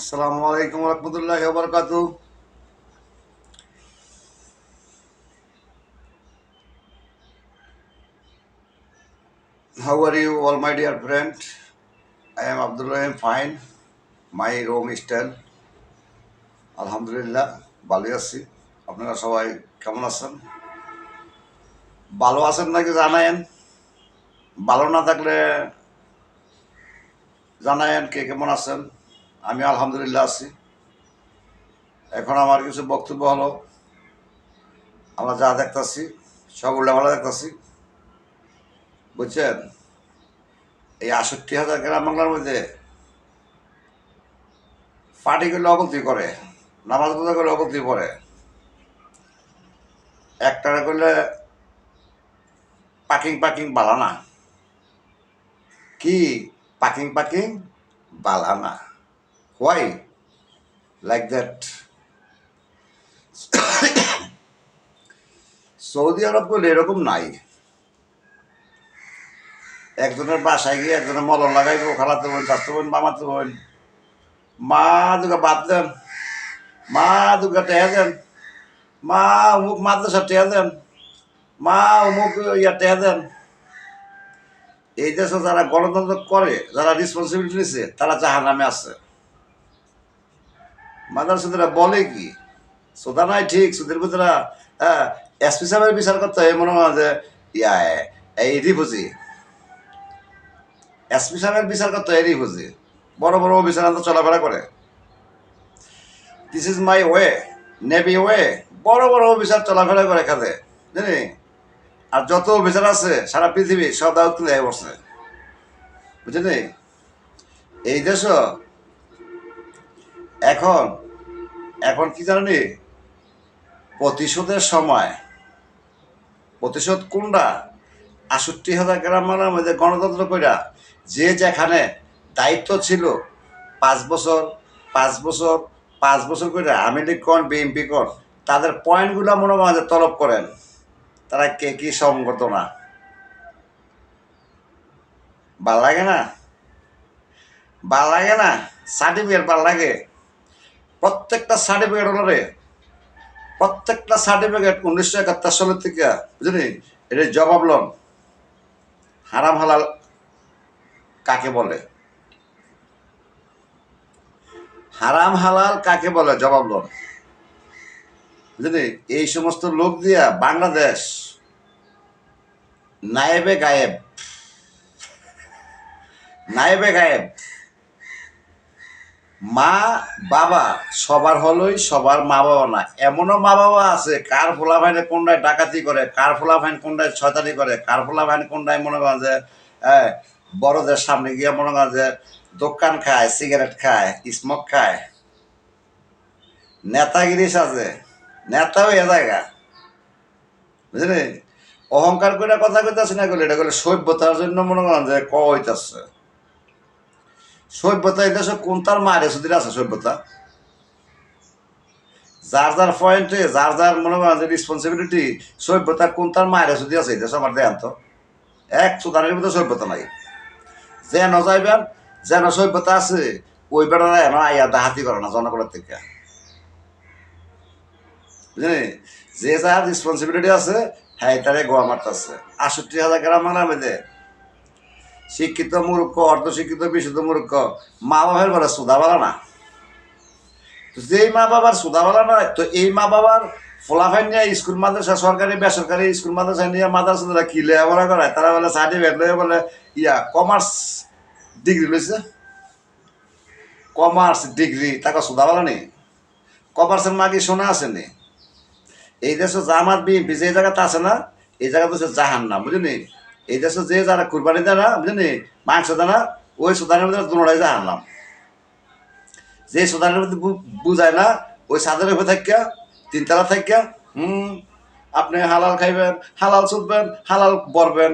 Assalamualaikum warahmatullahi wabarakatuh. How are you, all my dear friend? I am Abdullah. I am fine. My room is still. আলহামদুলিল্লাহ ভালো আছি। আপনারা সবাই কেমন আছেন? ভালো আছেন নাকি জানায়েন? ভালো না থাকলে জানায়েন কে কেমন আছেন। আমি আলহামদুলিল্লাহ আছি। এখন আমার কিছু বক্তব্য হলো, আমরা যা দেখতেছি সব উল্টাপাল্টা দেখতেছি, বুঝছেন? এই ৬৮,০০০ গ্রাম বাংলার মধ্যে পার্টি করলে অবলতি করে, নামাজ পূজা করলে অবলতি পড়ে, একটারা করলে পাকিং পাকিং বালানা। কি পাকিং পাকিং বালানা? Why like that? Saudi Arab করলে এরকম নাই। একজনের বাসায় গিয়ে একজনের মলম লাগাইব, খালাতে বোন, চাচতে বোন, মামাতে বোন, মা দুগা বাদ দেন, মা দুগা টেহা দেন, মা অমুক মাদ্রাসা টেহা দেন, মা অমুক ইয়া টেহা দেন। এই দেশে যারা গণতন্ত্র করে, যারা রেসপন্সিবিলিটি নিচ্ছে, তারা জাহান্নামে আছে। মাদ্রাসারা বলে কি সোদা নাই, ঠিক সুদের ভিতরে এসপি সাহেবের বিচার করতে হয় মনে হয় যে ইয়া এই রিফুজি, এসপি সাহেবের বিচার করতে হয় রিফুজি। বড় বড় অফিসার চলাফেরা করে, this is my way, navy way. বড় বড় অফিসার চলাফেরা করে এখানে, জানি। আর যত অফিসার আছে সারা পৃথিবী সব দায়িত্ব দেয় বসে, বুঝলি? এই দেশ এখন এখন কি জানি, প্রতিশোধের সময়। প্রতিশোধ কোনটা? ৬৮,০০০ গ্রাম মানের মধ্যে গণতন্ত্র কইরা যে যেখানে দায়িত্ব ছিল ৫ বছর ৫ বছর ৫ বছর করে আওয়ামী লীগ কন, বিএনপি কন, তাদের পয়েন্টগুলো মনে হয় তলব করেন। তারা কে কি সংগঠনা ভাল লাগে না? ভাল লাগে না? সার্টিফিকেট ভাল লাগে। প্রত্যেকটা সার্টিফিকেট হলো রে, প্রত্যেকটা সার্টিফিকেট ১৯৭১ সালের থেকে, বুঝলি? এটা জবাব লন। হারাম হালাল কাকে বলে? হারাম হালাল কাকে বলে? জবাব লন, বুঝলি? এই সমস্ত লোক দিয়া বাংলাদেশ নায়েবে গায়েব, নায়েবে গায়েব। মা বাবা সবার হলোই, সবার মা বাবা না। এমনও মা বাবা আছে কার ফোলা ভাইনে কোনটায় ডাকাতি করে, কার ফোলা ভাইন কোনটায় ছয়তানি করে, কার ফোলা ভাইন কোনটায় মনে করেন যে বড়দের সামনে গিয়ে মনে করেন যে দোকান খায়, সিগারেট খায়, স্মোক খায়, নেতাগিরি সাজে, নেতাও এ জায়গা, বুঝলি? অহংকার করে কথা কইতাছি না, করলে এটা করলে সভ্যতার জন্য মনে করেন যে হইতাছে। সভ্যতা এই দেশে কোন তার মারে সুদিন আছে সভ্যতা? যার যার পয়েন্টে, যার যার মনে করেন যে রেসপন্সিবিলিটি, সভ্যতা কোন তার মায়ের যদি আছে এই দেশ আমার দেন তো। এক সুদানের মধ্যে সভ্যতা নাই। যেন যাইবেন, যেন সভ্যতা আছে, ওই বেড়ারা এন আইয়া ডাহাতি করে না জনগণের থেকে, বুঝলি? যে যার রেসপন্সিবিলিটি আছে, হ্যাঁ তারে গোয়া মারতেছে। ৬৮,০০০ গ্রাম মানার মধ্যে শিক্ষিত মূর্খ, অর্ধশিক্ষিত বিশুদ্ধ মূর্খ মা বাবার বলে সুদাবালা না। যেই মা বাবার সুদাবালা নয়, তো এই মা বাবার ফলাফল নিয়ে স্কুল মাদ্রাসা, সরকারি বেসরকারি স্কুল মাদ্রাসা নিয়ে মাদ্রাসা কি লেখাপড়া করায়, তারা বলে সার্টিফিকেট লয়ে বলে ইয়া কমার্স ডিগ্রি লইছে, কমার্স ডিগ্রি, তাকে সুদাবালা নেই। কমার্সের মাকে শোনা আছে নি? এই দেশে জামাত বিএনপি যে জায়গাতে আছে না, এই জায়গাতে হচ্ছে জাহান্নাম, বুঝলি? এই দেশে যে যারা কুরবানি দেয় না, বুঝলি, মাংস দেয় না, ওই সুদানের মধ্যে দুটাই জাহান্নাম। যে সুদানের মধ্যে বুঝায় না, ওই সাদের উপরে থাকিয়া, তিনতলা থাকিয়া, আপনি হালাল খাইবেন, হালাল ছুটবেন, হালাল বরবেন,